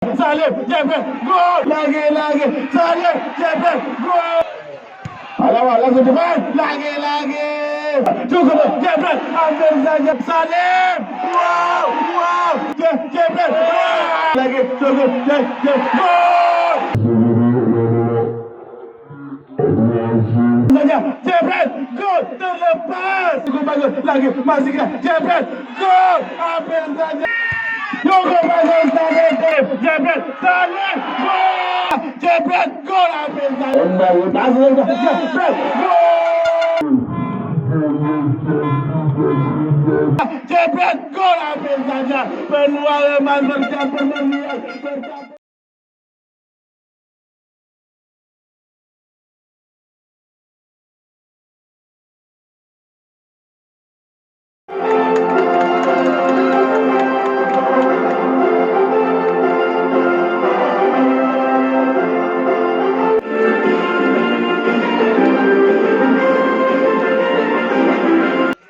Salim, jebret, gol! Lagi, Salim, jebret, gol! Alamak, langsung depan, lagi. Cukup, jebret, hampir saja, Salim! Wow, jebret, lagi, cukup, gol! Saja, jebret, gol, terlepas! Cukup bagus, lagi, masih kena, jebret, gol! Hampir saja! Cukup bagus, Salim, jebret, Salim, gol! Jebret, gol, hampir saja! Jebret, gol! Jebret, gol, hampir saja! Peluang Eman bercampur melihat bercampur.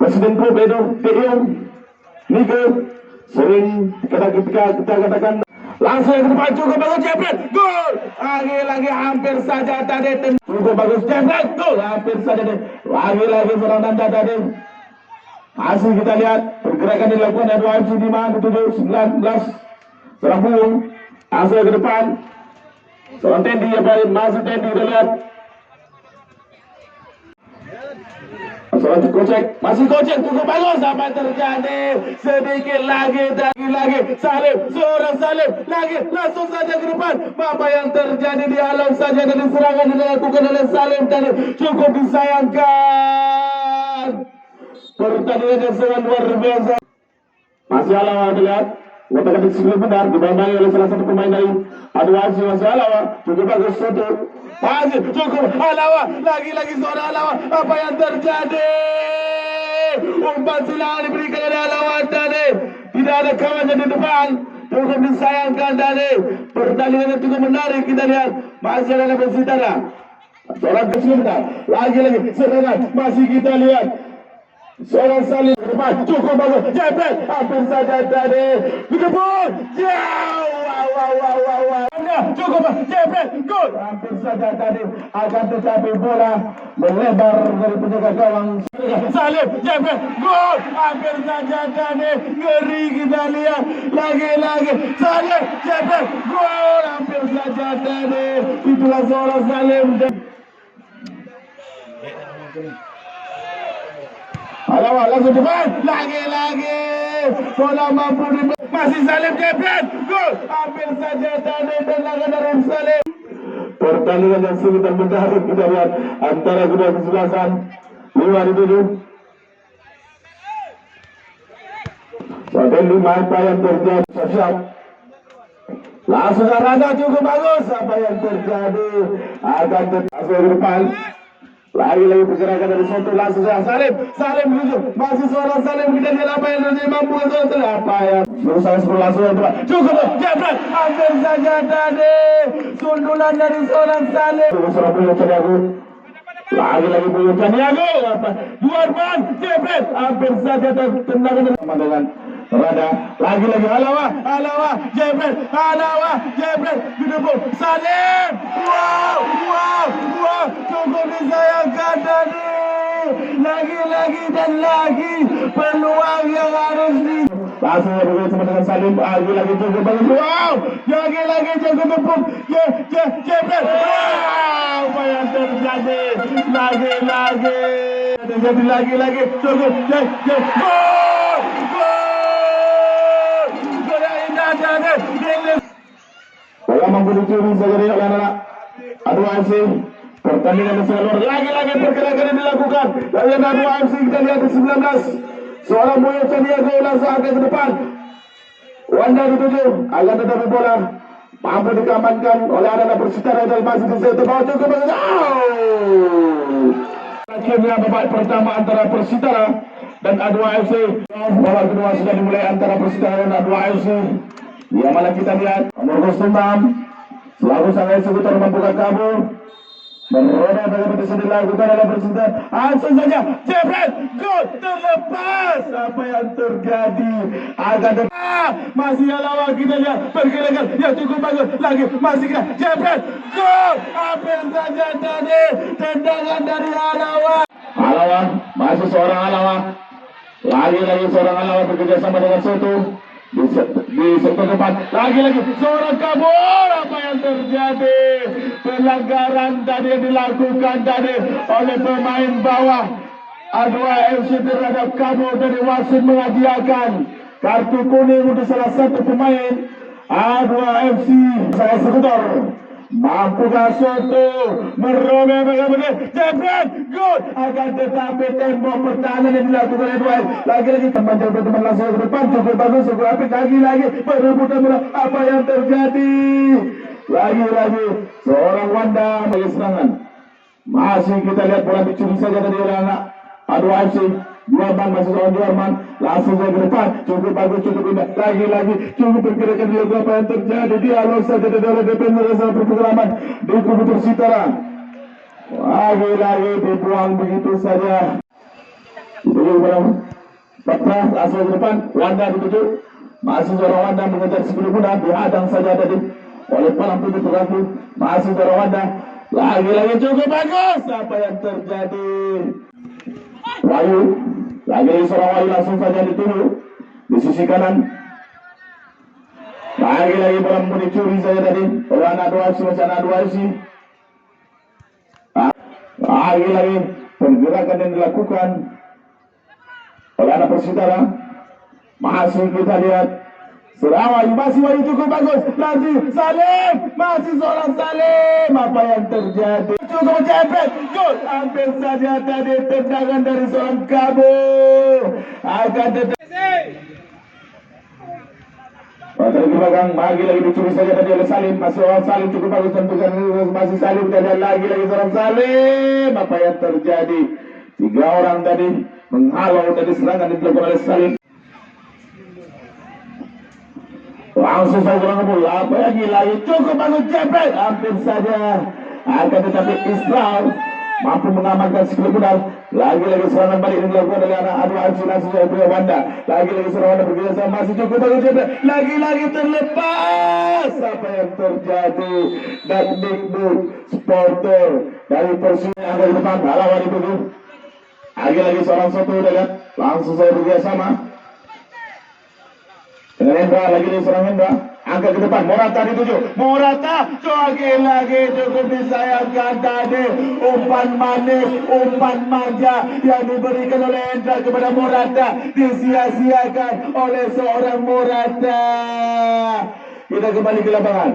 Presiden Klub Edo Tiong Nike sering kita katakan langsung ke depan, cukup bagus, jebret, gol, lagi hampir saja tadi, cukup bagus, jebret, gol, hampir saja lagi serangan tadi. Masih kita lihat pergerakan dilakukan dari FC 5, 7, 19 serang punggung, langsung ke depan, seorang Tendi masih Tendi, kita lihat masih kocek, cukup bagus, apa terjadi, sedikit lagi, Salim, seorang Salim, lagi, langsung saja ke depan, apa yang terjadi, dihalau saja dari serangan yang dilakukan oleh Salim tadi, cukup disayangkan, pertandingan yang sangat luar biasa, masih Alawa dilihat, katakan sebelum benar, dibantai oleh salah satu pemain dari Adwa masih Alawa, cukup bagus, masih cukup Alawa, lagi seorang Alawa, apa yang terjadi? Umpan silang diberikan oleh Alawa tadi, tidak ada kawannya di depan, cukup disayangkan tadi. Pertandingan yang cukup menarik, kita lihat masih ada Persitara, seorang kesulitan, lagi serangan, masih kita lihat seorang Salim ke depan, cukup bagus, jebret, hampir saja tadi, dikepung, jauh, cukup, jebret, gol, hampir saja tadi, akan tetapi bola melebar dari penjaga gawang, Salim, jebret, gol, hampir saja tadi, ngeri kita lihat, lagi, Salim, jebret, gol, hampir saja tadi, itulah seorang Salim. Alamak, langsung depan, lagi, bola mampu masih Salim, jebret, gol, hampir saja tadi, tendangan dari Salim. Pertandingan yang sulit dan menarik kita lihat antara kedua kesebelasan, 5-7. Sampai 5 apa yang terjadi, siap. Langsung Rada, cukup bagus, apa yang terjadi, akan langsung ke depan. Lagi pergerakan dari Soto, langsung Salim menuju, masih seorang Salim, kita lihat apa yang terjadi, mampu apa yang berusaha langsung cukup, jebret, hampir saja tadi, sundulan dari seorang Salim, seorang punya Caniago, lagi punya Caniago, Duarman, jebret, hampir saja tendangan dengan Rada, lagi Alawa, jebret, didukung Salim, wow, cukup disayangkan tadi, lagi dan lagi, peluang yang harus di langsung bersama dengan Salim, lagi cukup bagus, wow, lagi cukup bepuk, jebret, wow, apa yang terjadi, lagi, cukup, gol, bola mampu dicuri saja oleh anak-anak Adwa FC. Pertandingan yang sangat luar, lagi pergerakan yang dilakukan dari Adwa FC. Kita lihat di 19, seorang Boyo Caniago langsung ke depan, Wanda dituju, akan tetapi bola mampu dikamankan oleh anak-anak Persitara dan masih di situ bawah, cukup bagus. Akhirnya babak pertama antara Persitara dan Adwa FC. Babak kedua sudah dimulai antara Persitara dan Adwa FC. Yang mana kita lihat nomor kostum selalu sang eksekutor membuka kabur, Merona bagaimana sudah dilakukan dalam persenjataan. Langsung saja jebret, gol terlepas. Apa yang terjadi? Agak masih Alawa, kita lihat pergerakan yang cukup bagus lagi, masih kita jebret, gol. Hampir saja tadi tendangan dari Alawa. Alawa masih seorang Alawa, lagi seorang Alawa bekerja sama dengan Soto. Di sektor depan lagi seorang kabur. Apa yang terjadi? Pelanggaran tadi yang dilakukan tadi oleh pemain bawah A2 FC terhadap kabur, dari wasit menghadiahkan kartu kuning untuk salah satu pemain A2 FC. Saya eksekutor. Mampukah Soto merobek bagaimana? Jebret, gol. Akan tetapi tembok pertahanan yang dilakukan oleh Dwight. Lagi-lagi teman langsung ke depan. Cukup bagus, cukup apik. Lagi perebutan bola. Apa yang terjadi? Lagi seorang Wanda bagi serangan. Masih kita lihat bola dicuri saja tadi oleh anak A2 FC. Juarman masih seorang Juarman, langsung ke depan, cukup bagus, cukup indah, lagi cukup pergerakan dia. Apa yang terjadi? Dialog saja dari DPM Rasa Perfilman di kubu Persitara. Lagi dibuang begitu saja. Dituju barang Patra, langsung ke depan, Wanda dituju, masih seorang Wanda mengejar sebelum muda, dihadang saja tadi oleh Palang Putih Teraku, masih seorang Wanda, lagi cukup bagus. Apa yang terjadi? Wahyu, lagi seorang Wahyu langsung saja dituju di sisi kanan. Lagi bola mau dicuri saja tadi oleh anak dua FC, macam anak dua FC. Lagi pergerakan yang dilakukan oleh anak Persitara. Masih kita lihat seorang Wahyu cukup bagus. Lagi Salim, masih seorang Salim. Apa yang terjadi? Cukup jebret, gol. Hampir saja tadi tendangan dari seorang kabur. Akan Patri ke belakang, lagi dicuri saja tadi oleh Salim. Masih orang Salim cukup bagus, tentukan masih Salim, dan lagi seorang Salim. Apa yang terjadi? 3 orang tadi menghalau dari serangan yang dilakukan oleh Salim. Langsung saja bola. Apa lagi cukup bagus jebret. Hampir saja. Akan tetapi Israel mampu mengamankan skill benar. Lagi serangan balik yang dilakukan oleh anak Adu Arsi, langsung saja punya Wanda. Lagi serangan Wanda bekerja sama, masih cukup bagus jebret. Lagi terlepas. Apa yang terjadi? Dan Dikbud supporter dari Persib yang ada di depan lawan itu. Lagi seorang Soto udah lihat, langsung saya bekerja sama dengan Hendra. Lagi seorang Hendra, angkat ke depan, Morata dituju, Morata lagi cukup disayangkan tadi. Umpan manis, umpan manja yang diberikan oleh Hendra kepada Morata disia-siakan oleh seorang Morata. Kita kembali ke lapangan.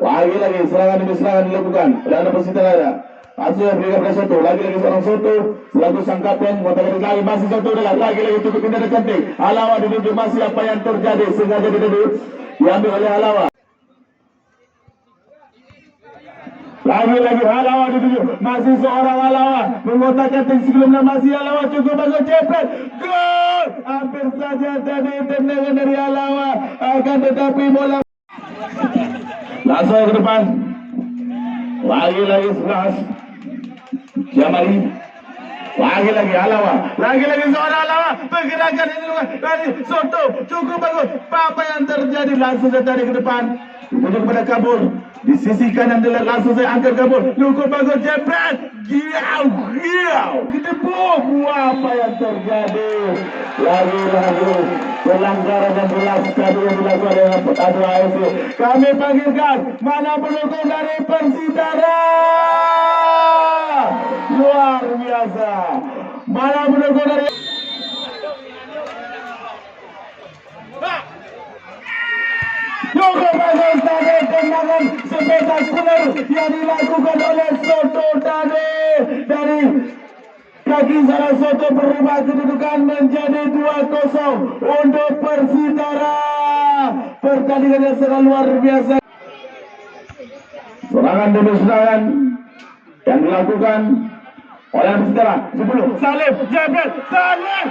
Lagi serangan dilakukan oleh anak Persitara. Langsung yang berikan pada Soto, lagi seorang Soto selaku sang kapten. Lagi masih Soto dengan lagi cukup indah dan cantik. Alawa dituju, masih apa yang terjadi? Sengaja dituju diambil oleh Alawa. Lagi Alawa dituju, masih seorang Alawa mengotakkan sebelumnya, masih Alawa cukup bagus jepret, gol. Hampir saja tadi tendangan dari Alawa, akan tetapi bola langsung ke depan. Lagi 11 Jamali, lagi Alawa, lagi seorang Alawa, pergerakan ini dari Soto cukup bagus. Apa yang terjadi? Langsung saya tarik ke depan, menuju kepada kabur di sisi kanan, langsung saya angkat kabur, cukup bagus jebret, giau ditepuk. Apa yang terjadi? Lagi pelanggaran yang jelas tadi yang dilakukan oleh A2 FC. Kami panggilkan mana pendukung dari Persitara. Luar biasa. Mana pendukung dari cukup bagus tadi tendangan spektakuler yang dilakukan oleh Soto tadi. Dari kaki salah Soto berubah kedudukan menjadi 2-0 untuk Persitara. Pertandingan yang sangat luar biasa. Serangan demi serangan yang dilakukan oleh Persitara. 10 Salim jebret, Salim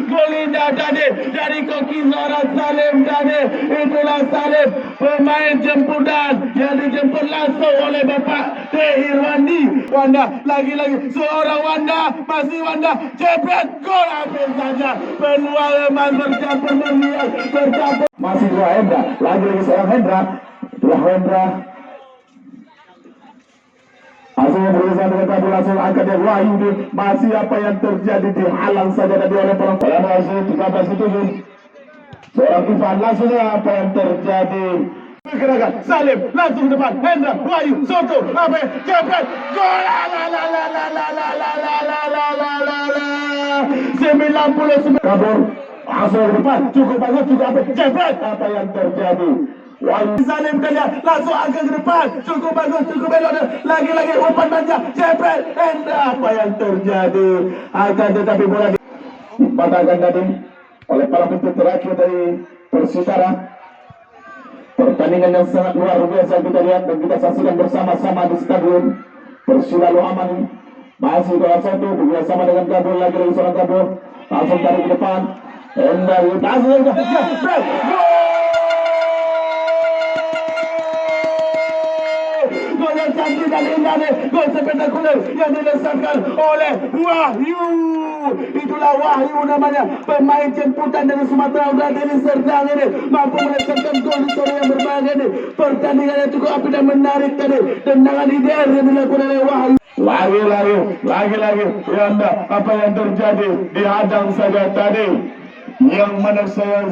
gol indah tadi dari kaki seorang Salim dan terjadi. Itulah Salim, pemain jemputan yang dijemput langsung oleh Bapak Irwandi. Wanda, lagi-lagi seorang Wanda, masih Wanda, jebret, gol, hampir saja peluang emas bercampur masih dua Hendra, lagi-lagi seorang Hendra, dua Hendra. Langsung berusaha dengan kabel, langsung angkat yang Wahyu. Masih apa yang terjadi, dihalang saja tadi oleh pelanggan. Masih 13-7. Seorang Ivan, langsung apa yang terjadi. Gerakan Salim langsung depan, Hendra, Wahyu, Soto, apa jebret, gol, la la la la la la la la la la la la la 99 kabur, langsung depan, cukup bagus juga apa jebret, apa yang terjadi. Wahyu Salim kalian langsung angkat ke depan, cukup bagus, cukup belok, lagi-lagi umpan manja, jebret, Hendra, apa yang terjadi. Akan tetapi bola dipatahkan tadi oleh para pemain terakhir dari Persitara. Pertandingan yang sangat luar biasa kita lihat dan kita saksikan bersama-sama di Stadion Persila Loaman. Masih 2-1 bersama dengan Kabul, lagi seorang Kabul langsung tarik ke depan. Langsung gol yang cantik dan indah nih, gol spektakuler yang dilesatkan oleh Wahyu. Itulah Wahyu namanya, pemain jemputan dari Sumatera Utara dari Serdang ini, mampu melesatkan gol di sore yang berbahaya ini. Pertandingan yang cukup api dan menarik tadi, tendangan ideal yang dilakukan oleh Wahyu. Lagi-lagi Yanda, apa yang terjadi, dihadang saja tadi. Yang mana saya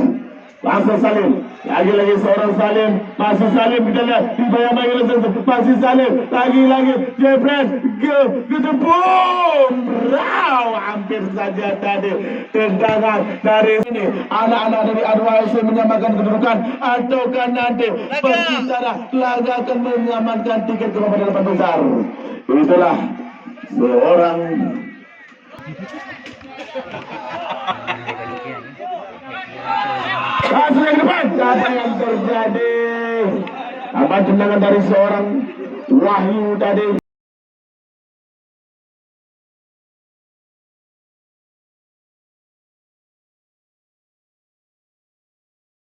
langsung Salim, lagi-lagi seorang Salim, masih Salim, kita lihat dibayang-bayang masih Salim, lagi-lagi jebret, boom, hampir saja tadi tendangan dari ini. Anak-anak dari A2AFC menyamakan kedudukan, ataukah nanti Persitara laga akan mengamankan tiket ke babak delapan besar. Itulah seorang langsung yang depan, apa yang terjadi? Apa tendangan dari seorang Wahyu tadi?